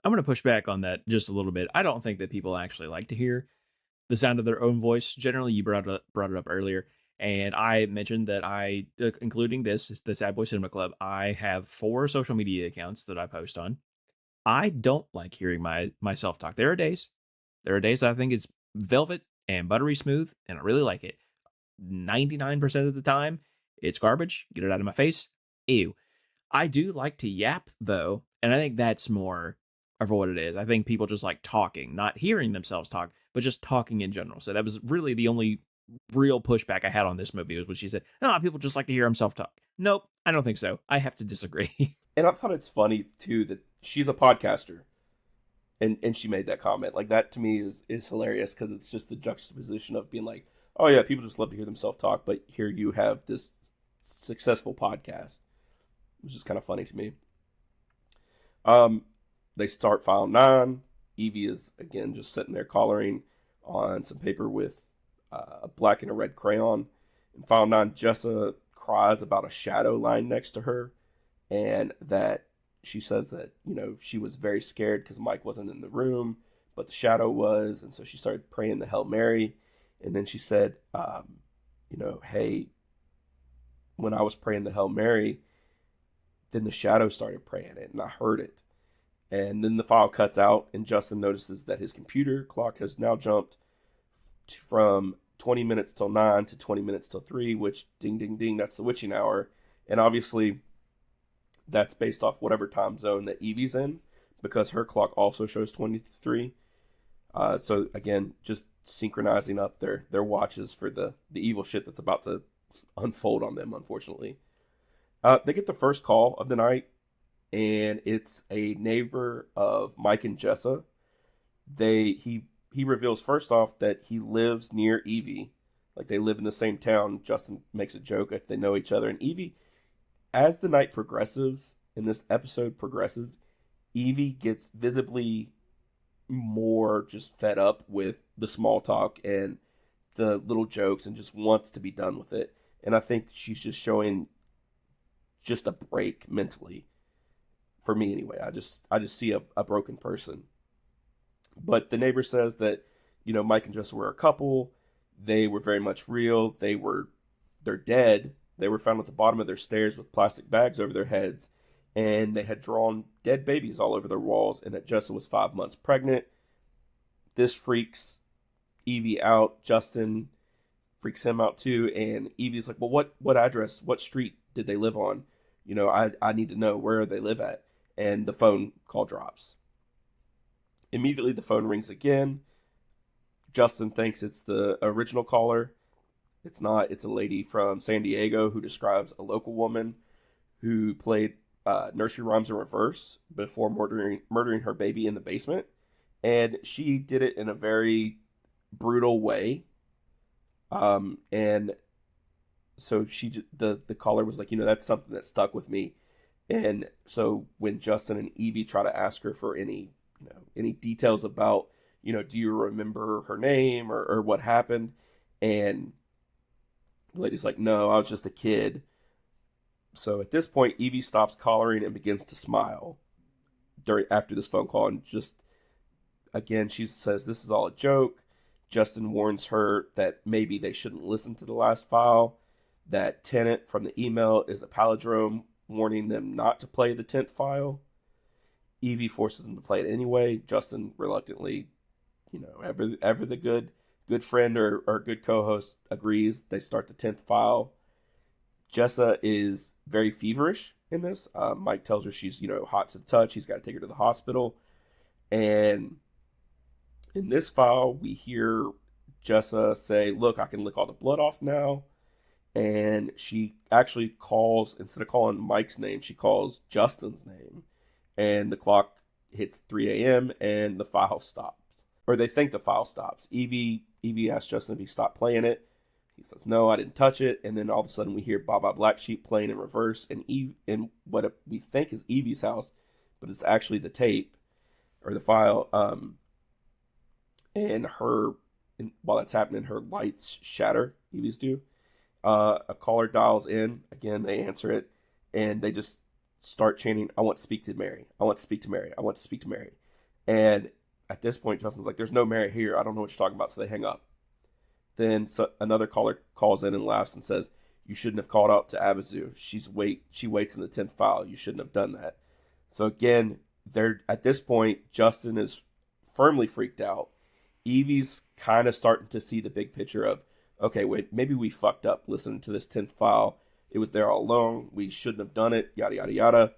I'm going to push back on that just a little bit. I don't think that people actually like to hear the sound of their own voice. Generally, you brought it up earlier, and I mentioned that including the Sad Boy Cinema Club, I have 4 social media accounts that I post on. I don't like hearing my self talk. There are days that I think it's velvet and buttery smooth, and I really like it. 99% of the time, it's garbage. Get it out of my face. Ew. I do like to yap though, and I think that's more of what it is. I think people just like talking, not hearing themselves talk, but just talking in general. So that was really the only real pushback I had on this movie was when she said, "No, people just like to hear himself talk." Nope, I don't think so. I have to disagree. And I thought it's funny too that she's a podcaster, and she made that comment. Like, that to me is hilarious because it's just the juxtaposition of being like, oh yeah, people just love to hear themselves talk, but here you have this successful podcast, which is kind of funny to me. They start file 9. Evie is again just sitting there coloring on some paper with a black and a red crayon. In file 9, Jessa cries about a shadow lying next to her, and that she says that, she was very scared because Mike wasn't in the room, but the shadow was, and so she started praying the Hail Mary. And then she said, hey, when I was praying the Hail Mary, then the shadow started praying it, and I heard it. And then the file cuts out, and Justin notices that his computer clock has now jumped from 20 minutes till 9 to 20 minutes till 3, which, ding, ding, ding, that's the witching hour. And obviously, that's based off whatever time zone that Evie's in, because her clock also shows 23. So again, just synchronizing up their watches for the evil shit that's about to unfold on them, unfortunately. They get the first call of the night, and it's a neighbor of Mike and Jessa. He reveals first off that he lives near Evie, like they live in the same town. Justin makes a joke if they know each other, and Evie, as the night progresses and this episode progresses, Evie gets visibly more just fed up with the small talk and the little jokes and just wants to be done with it. And I think she's just showing just a break mentally. For me anyway, I just see a broken person. But the neighbor says that, Mike and Jessa were a couple. They were very much real. They're dead. They were found at the bottom of their stairs with plastic bags over their heads, and they had drawn dead babies all over their walls, and that Jessa was 5 months pregnant. this freaks Evie out. Justin freaks him out too, and Evie's like, well, what address, what street did they live on? I need to know where they live at. And the phone call drops. Immediately the phone rings again. Justin thinks it's the original caller. It's not. It's a lady from San Diego who describes a local woman who played nursery rhymes in reverse before murdering her baby in the basement. And she did it in a very brutal way. And so the caller was like, that's something that stuck with me. And so when Justin and Evie try to ask her for any details about, do you remember her name or what happened? And the lady's like, no, I was just a kid. So at this point, Evie stops collaring and begins to smile after this phone call. And just, again, she says this is all a joke. Justin warns her that maybe they shouldn't listen to the last file. That tenant from the email is a palindrome, warning them not to play the 10th file. Evie forces him to play it anyway. Justin reluctantly, ever the good friend or good co-host agrees. They start the 10th file. Jessa is very feverish in this. Mike tells her she's, hot to the touch. He's got to take her to the hospital. And in this file, we hear Jessa say, look, I can lick all the blood off now. And she actually calls, instead of calling Mike's name, she calls Justin's name. And the clock hits 3 a.m. and the file stops. Or they think the file stops. Evie asks Justin if he stopped playing it. He says, no, I didn't touch it. And then all of a sudden we hear Baba Black Sheep playing in reverse in what we think is Evie's house, but it's actually the tape or the file. And while that's happening, her lights shatter. Evie's do. A caller dials in. Again, they answer it. And they just start chanting, I want to speak to Mary. I want to speak to Mary. I want to speak to Mary. And at this point, Justin's like, there's no Mary here. I don't know what you're talking about. So they hang up. Then another caller calls in and laughs and says, you shouldn't have called out to Abazu. She waits in the 10th file. You shouldn't have done that. So again, at this point, Justin is firmly freaked out. Evie's kind of starting to see the big picture of, okay, wait, maybe we fucked up listening to this 10th file. It was there all along. We shouldn't have done it, yada, yada, yada.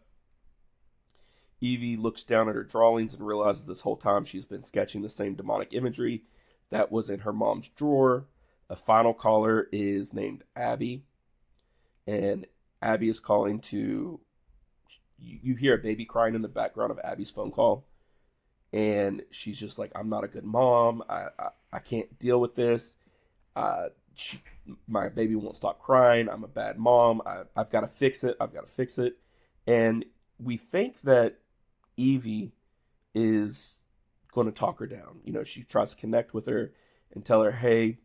Evie looks down at her drawings and realizes this whole time she's been sketching the same demonic imagery that was in her mom's drawer. A final caller is named Abby. And Abby is calling to... You hear a baby crying in the background of Abby's phone call. And she's just like, I'm not a good mom. I can't deal with this. My baby won't stop crying. I'm a bad mom. I've got to fix it. I've got to fix it. And we think that Evie is going to talk her down. She tries to connect with her and tell her, hey,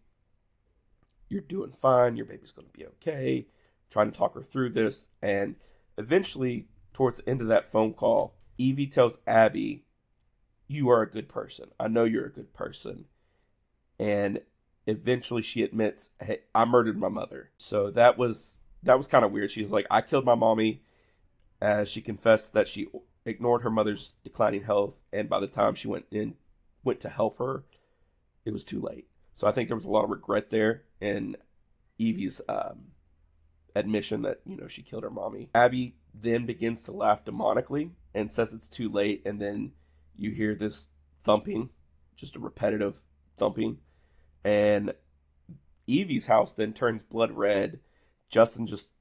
you're doing fine. Your baby's going to be okay. Trying to talk her through this. And eventually, towards the end of that phone call, Evie tells Abby, you are a good person. I know you're a good person. And eventually she admits, hey, I murdered my mother. So that was kind of weird. She was like, I killed my mommy. As she confessed that she ignored her mother's declining health, and by the time she went to help her, it was too late. So I think there was a lot of regret there in Evie's admission that she killed her mommy. Abby then begins to laugh demonically and says it's too late, and then you hear this thumping, just a repetitive thumping, and Evie's house then turns blood red. Justin just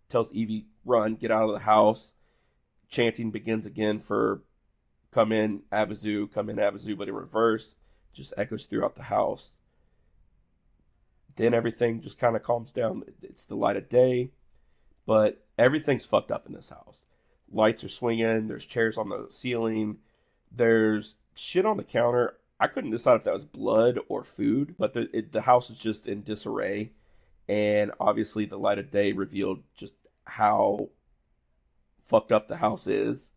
tells Evie, run, get out of the house. Chanting begins again for come in, Abazu, but in reverse. Just echoes throughout the house. Then everything just kind of calms down. It's the light of day, but everything's fucked up in this house. Lights are swinging. There's chairs on the ceiling. There's shit on the counter. I couldn't decide if that was blood or food, but the house is just in disarray. And obviously the light of day revealed just how fucked up the house is.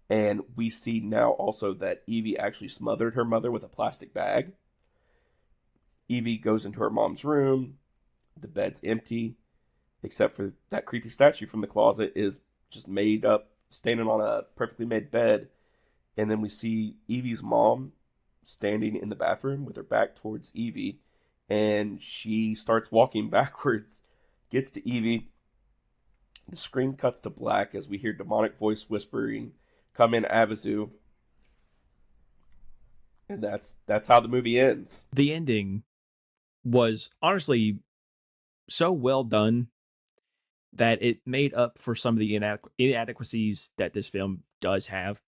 And we see now also that Evie actually smothered her mother with a plastic bag. Evie goes into her mom's room. The bed's empty, except for that creepy statue from the closet is just made up, standing on a perfectly made bed. And then we see Evie's mom standing in the bathroom with her back towards Evie, and she starts walking backwards, gets to Evie. The screen cuts to black as we hear demonic voice whispering, "Come in, Avizu," and that's how the movie ends. The ending was honestly so well done that it made up for some of the inadequacies that this film does have.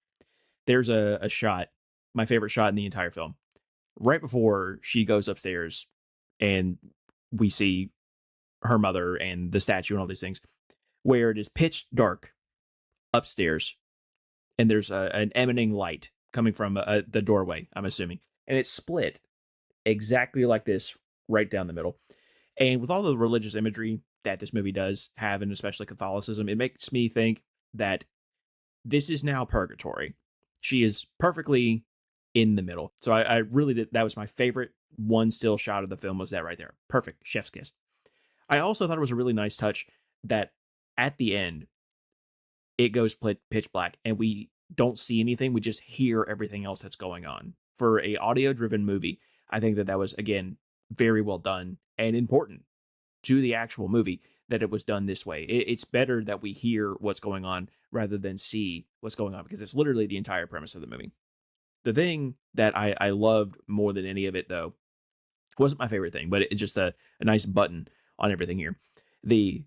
There's a shot, my favorite shot in the entire film, right before she goes upstairs and we see her mother and the statue and all these things, where it is pitch dark upstairs and there's an emanating light coming from the doorway, I'm assuming, and it's split exactly like this right down the middle. And with all the religious imagery that this movie does have, and especially Catholicism, it makes me think that this is now purgatory. She is perfectly in the middle. So I really did. That was my favorite one still shot of the film, was that right there. Perfect. Chef's kiss. I also thought it was a really nice touch that at the end, it goes pitch black and we don't see anything. We just hear everything else that's going on. For a audio driven movie, I think that was, again, very well done and important to the actual movie that it was done this way. It's better that we hear what's going on rather than see what's going on, because it's literally the entire premise of the movie. The thing that I loved more than any of it, though, wasn't my favorite thing, but it's just a nice button on everything here. The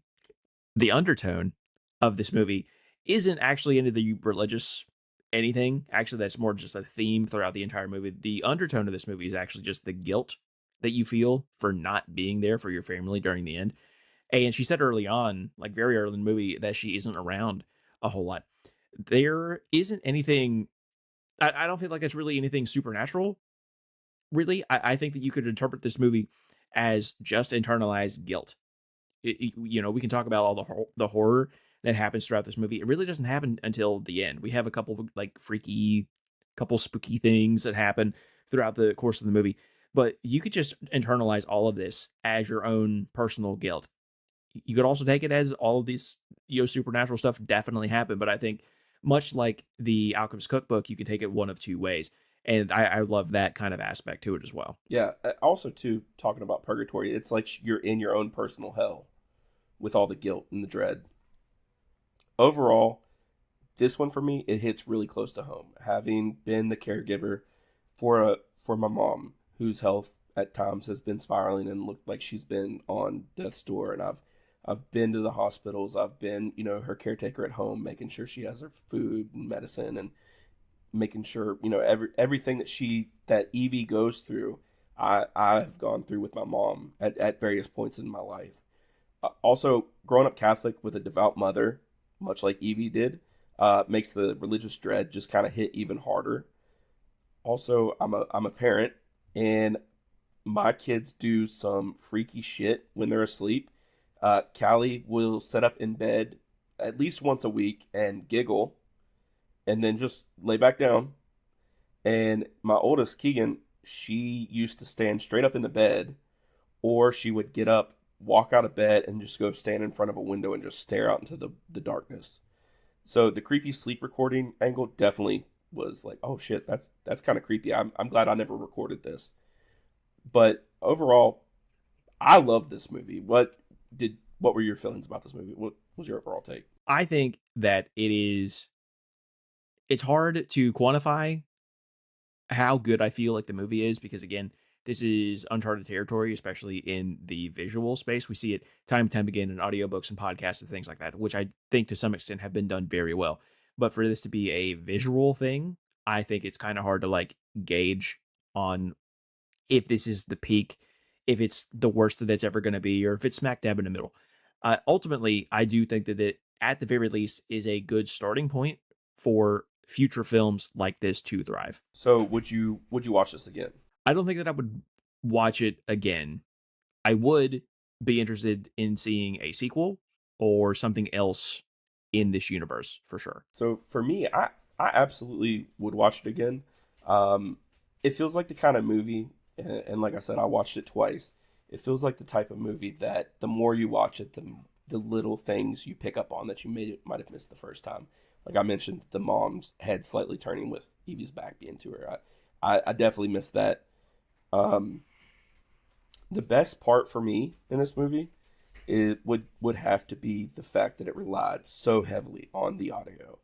the undertone of this movie isn't actually into the religious anything. Actually, that's more just a theme throughout the entire movie. The undertone of this movie is actually just the guilt that you feel for not being there for your family during the end. And she said early on, like very early in the movie, that she isn't around a whole lot. There isn't anything. I don't feel like it's really anything supernatural. Really, I think that you could interpret this movie as just internalized guilt. We can talk about all the horror that happens throughout this movie. It really doesn't happen until the end. We have a couple like couple spooky things that happen throughout the course of the movie, but you could just internalize all of this as your own personal guilt. You could also take it as all of these supernatural stuff definitely happened, but I think much like the Alchemist Cookbook, you can take it one of two ways, and I love that kind of aspect to it as well. Yeah. Also, too, talking about purgatory, it's like you're in your own personal hell with all the guilt and the dread. Overall, this one for me, it hits really close to home. Having been the caregiver for my mom, whose health at times has been spiraling and looked like she's been on death's door, and I've been to the hospitals. I've been, her caretaker at home, making sure she has her food and medicine, and making sure, everything that Evie goes through, I've gone through with my mom at various points in my life. Also, growing up Catholic with a devout mother, much like Evie did, makes the religious dread just kind of hit even harder. Also, I'm a parent, and my kids do some freaky shit when they're asleep. Callie will sit up in bed at least once a week and giggle, and then just lay back down. And my oldest, Keegan, she used to stand straight up in the bed, or she would get up, walk out of bed, and just go stand in front of a window and just stare out into the darkness. So the creepy sleep recording angle definitely was like, oh shit, that's kind of creepy. I'm glad I never recorded this. But overall, I love this movie. What were your feelings about this movie? What was your overall take? I think that it's hard to quantify how good I feel like the movie is, because again, this is uncharted territory, especially in the visual space. We see it time and time again in audiobooks and podcasts and things like that, which I think to some extent have been done very well. But for this to be a visual thing, I think it's kind of hard to like gauge on if this is the peak, if it's the worst that it's ever going to be, or if it's smack dab in the middle. Ultimately, I do think that it, at the very least, is a good starting point for future films like this to thrive. So would you watch this again? I don't think that I would watch it again. I would be interested in seeing a sequel or something else in this universe for sure. So for me, I absolutely would watch it again. Um, it feels like the kind of movie, and like I said, I watched it twice. It feels like the type of movie that the more you watch it, the little things you pick up on that you might have missed the first time. Like I mentioned, the mom's head slightly turning with Evie's back being to her. I definitely missed that. Um, the best part for me in this movie it would have to be the fact that it relied so heavily on the audio.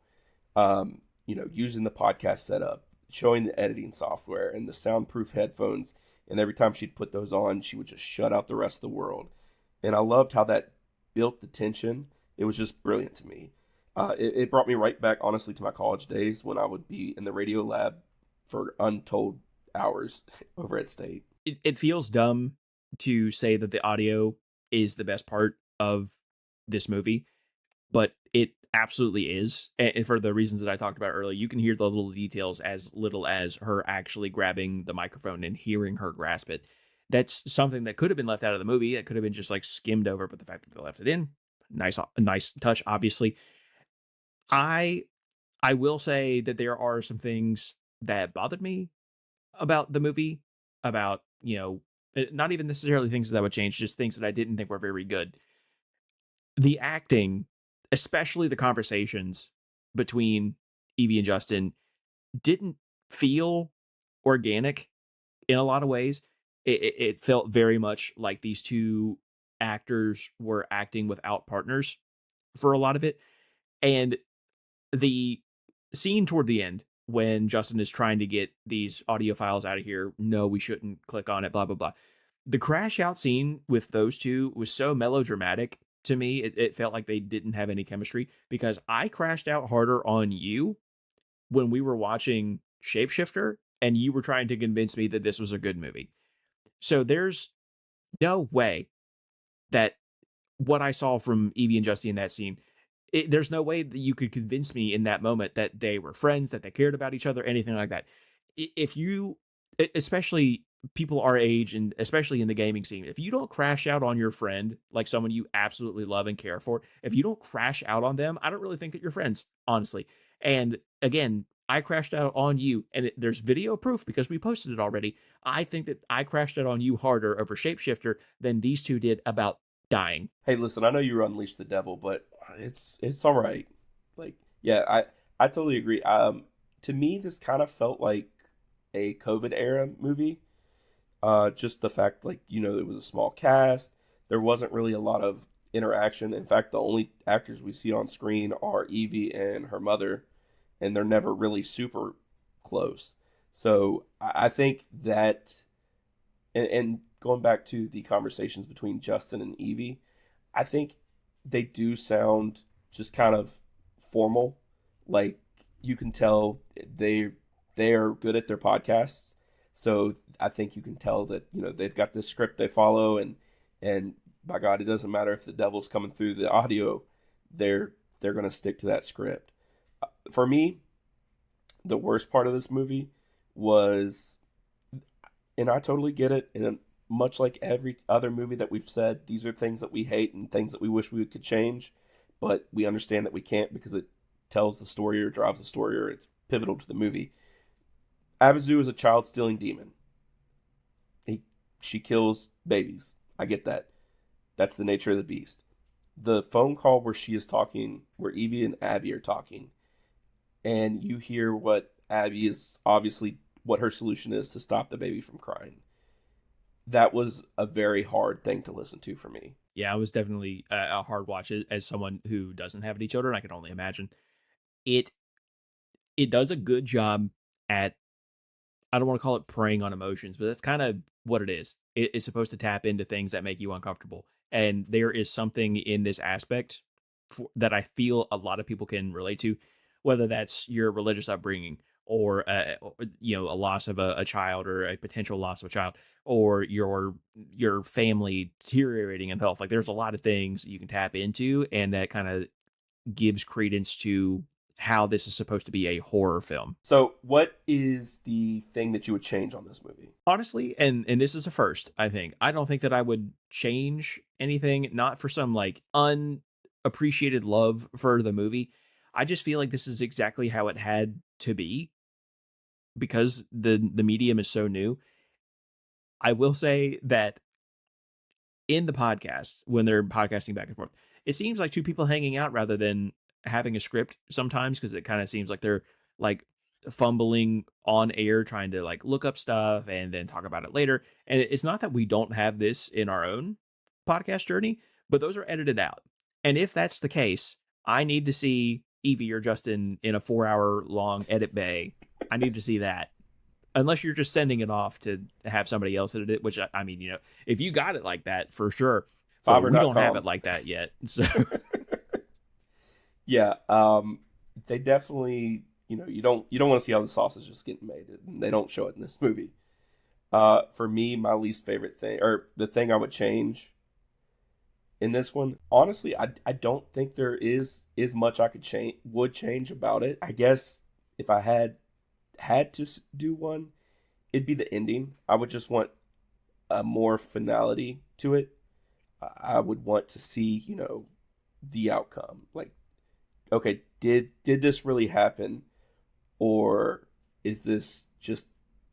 Using the podcast setup, showing the editing software and the soundproof headphones, and every time she'd put those on, she would just shut out the rest of the world. And I loved how that built the tension. It was just brilliant to me. It brought me right back, honestly, to my college days when I would be in the radio lab for untold hours over at State. It feels dumb to say that the audio is the best part of this movie, but it absolutely is. And for the reasons that I talked about earlier, you can hear the little details as little as her actually grabbing the microphone and hearing her grasp it. That's something that could have been left out of the movie. It could have been just like skimmed over, but the fact that they left it in, nice touch, obviously. I I will say that there are some things that bothered me about the movie, about, not even necessarily things that would change, just things that I didn't think were very good. The acting, especially the conversations between Evie and Justin, didn't feel organic in a lot of ways. It felt very much like these two actors were acting without partners for a lot of it. And the scene toward the end when Justin is trying to get these audio files out of here, no, we shouldn't click on it, blah, blah, blah. The crash out scene with those two was so melodramatic to me. It felt like they didn't have any chemistry because I crashed out harder on you when we were watching Shapeshifter and you were trying to convince me that this was a good movie. So there's no way that what I saw from Evie and Justy in that scene, there's no way that you could convince me in that moment that they were friends, that they cared about each other, anything like that. If you, especially people our age, and especially in the gaming scene, if you don't crash out on your friend, like someone you absolutely love and care for, if you don't crash out on them, I don't really think that you're friends, honestly. And again, I crashed out on you, and there's video proof because we posted it already. I think that I crashed out on you harder over Shapeshifter than these two did about dying. Hey, listen, I know you unleashed the devil, but it's all right. Like, yeah, I totally agree. To me, this kind of felt like a COVID era movie. Just the fact, like, it was a small cast. There wasn't really a lot of interaction. In fact, the only actors we see on screen are Evie and her mother, and they're never really super close. So I think that, and going back to the conversations between Justin and Evie, I think they do sound just kind of formal. Like you can tell they are good at their podcasts. So I think you can tell that they've got this script they follow, and by God, it doesn't matter if the devil's coming through the audio, they're going to stick to that script. For me, the worst part of this movie was, and I totally get it, and much like every other movie that we've said, these are things that we hate and things that we wish we could change, but we understand that we can't because it tells the story or drives the story or it's pivotal to the movie. Abazu is a child stealing demon. He, she kills babies. I get that. That's the nature of the beast. The phone call where she is talking, where Evie and Abby are talking, and you hear what Abby is obviously what her solution is to stop the baby from crying. That was a very hard thing to listen to for me. Yeah, it was definitely a hard watch as someone who doesn't have any children. I can only imagine. It it does a good job at, I don't want to call it preying on emotions, but that's kind of what it is. It's supposed to tap into things that make you uncomfortable. And there is something in this aspect that I feel a lot of people can relate to, whether that's your religious upbringing or, a loss of a child or a potential loss of a child or your family deteriorating in health. Like there's a lot of things you can tap into, and that kind of gives credence to how this is supposed to be a horror film. So, what is the thing that you would change on this movie? Honestly, and this is a first, I think. I don't think that I would change anything, not for some like unappreciated love for the movie. I just feel like this is exactly how it had to be because the medium is so new. I will say that in the podcast, when they're podcasting back and forth, it seems like two people hanging out rather than having a script sometimes, because it kind of seems like they're like fumbling on air trying to like look up stuff and then talk about it later. And it's not that we don't have this in our own podcast journey, but those are edited out. And if that's the case, I need to see Evie or Justin in a 4-hour long edit bay. I need to see that. Unless you're just sending it off to have somebody else edit it, which I mean, if you got it like that, for sure. But we don't have it Fiverr.com. like that yet. So Yeah, they definitely, you don't want to see how the sausage is getting made, and they don't show it in this movie. For me, my least favorite thing, or the thing I would change in this one, honestly, I don't think there is much I would change about it. I guess if I had to do one, it'd be the ending. I would just want a more finality to it. I would want to see, the outcome. Like, okay, did this really happen, or is this just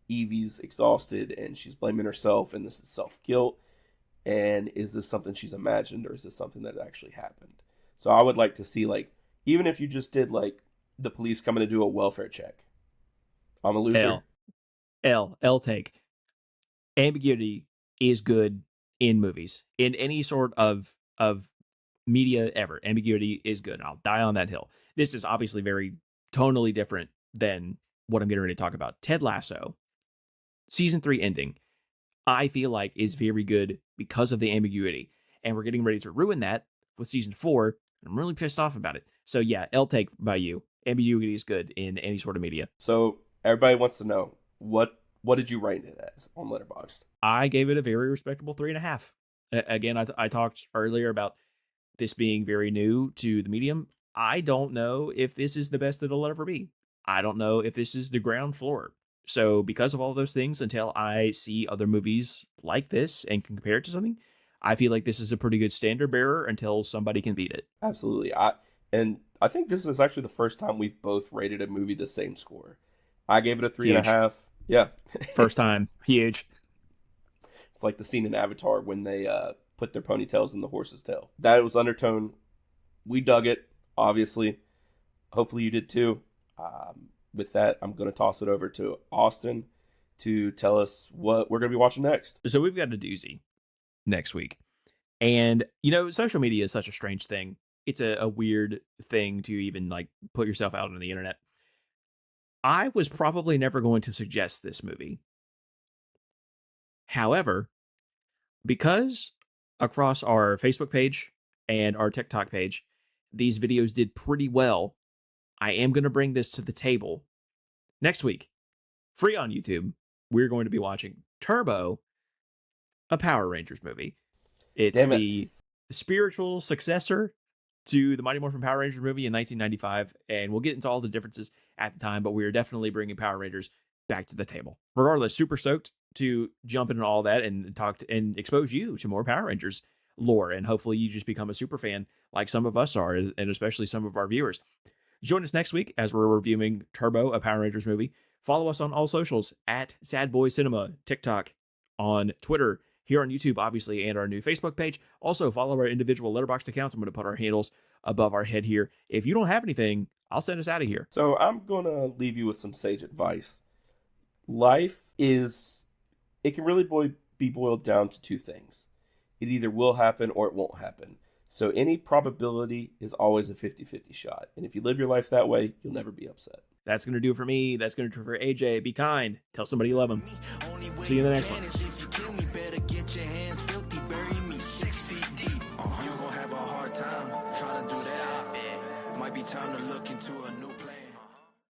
Evie's exhausted and she's blaming herself and this is self-guilt, and is this something she's imagined, or is this something that actually happened? So I would like to see, like, even if you just did like the police coming to do a welfare check. I'm a loser. L L take. Ambiguity is good in movies, in any sort of media ever. Ambiguity is good. I'll die on that hill. This is obviously very tonally different than what I'm getting ready to talk about. Ted Lasso, season 3 ending, I feel like is very good because of the ambiguity. And we're getting ready to ruin that with season 4. I'm really pissed off about it. So yeah, L take by you. Ambiguity is good in any sort of media. So everybody wants to know, what did you rate it as on Letterboxd? I gave it a very respectable 3.5. Again, I talked earlier about this being very new to the medium. I don't know if this is the best that it'll ever be. I don't know if this is the ground floor. So, because of all those things, until I see other movies like this and can compare it to something, I feel like this is a pretty good standard bearer until somebody can beat it. Absolutely. I think this is actually the first time we've both rated a movie the same score. I gave it a three and a Huge. half. Yeah. First time. Huge. It's like the scene in Avatar when they put their ponytails in the horse's tail. That was Undertone. We dug it, obviously. Hopefully you did too. With that, I'm going to toss it over to Austin to tell us what we're going to be watching next. So, we've got a doozy next week. And, social media is such a strange thing. It's a weird thing to even like put yourself out on the internet. I was probably never going to suggest this movie. However, because across our Facebook page and our TikTok page, these videos did pretty well, I am going to bring this to the table. Next week, free on YouTube, we're going to be watching Turbo, a Power Rangers movie. It's Damn it. the spiritual successor to the Mighty Morphin Power Rangers movie in 1995, and we'll get into all the differences at the time, but we are definitely bringing Power Rangers back to the table. Regardless, super stoked to jump into all that and and expose you to more Power Rangers lore, and hopefully you just become a super fan like some of us are, and especially some of our viewers. Join us next week as we're reviewing Turbo, a Power Rangers movie. Follow us on all socials at Sad Boy Cinema, TikTok, on Twitter, here on YouTube, obviously, and our new Facebook page. Also, follow our individual Letterboxd accounts. I'm going to put our handles above our head here. If you don't have anything, I'll send us out of here. So I'm going to leave you with some sage advice. Life it can really be boiled down to two things. It either will happen or it won't happen. So any probability is always a 50-50 shot. And if you live your life that way, you'll never be upset. That's going to do it for me. That's going to do it for AJ. Be kind. Tell somebody you love them. See you in the next one.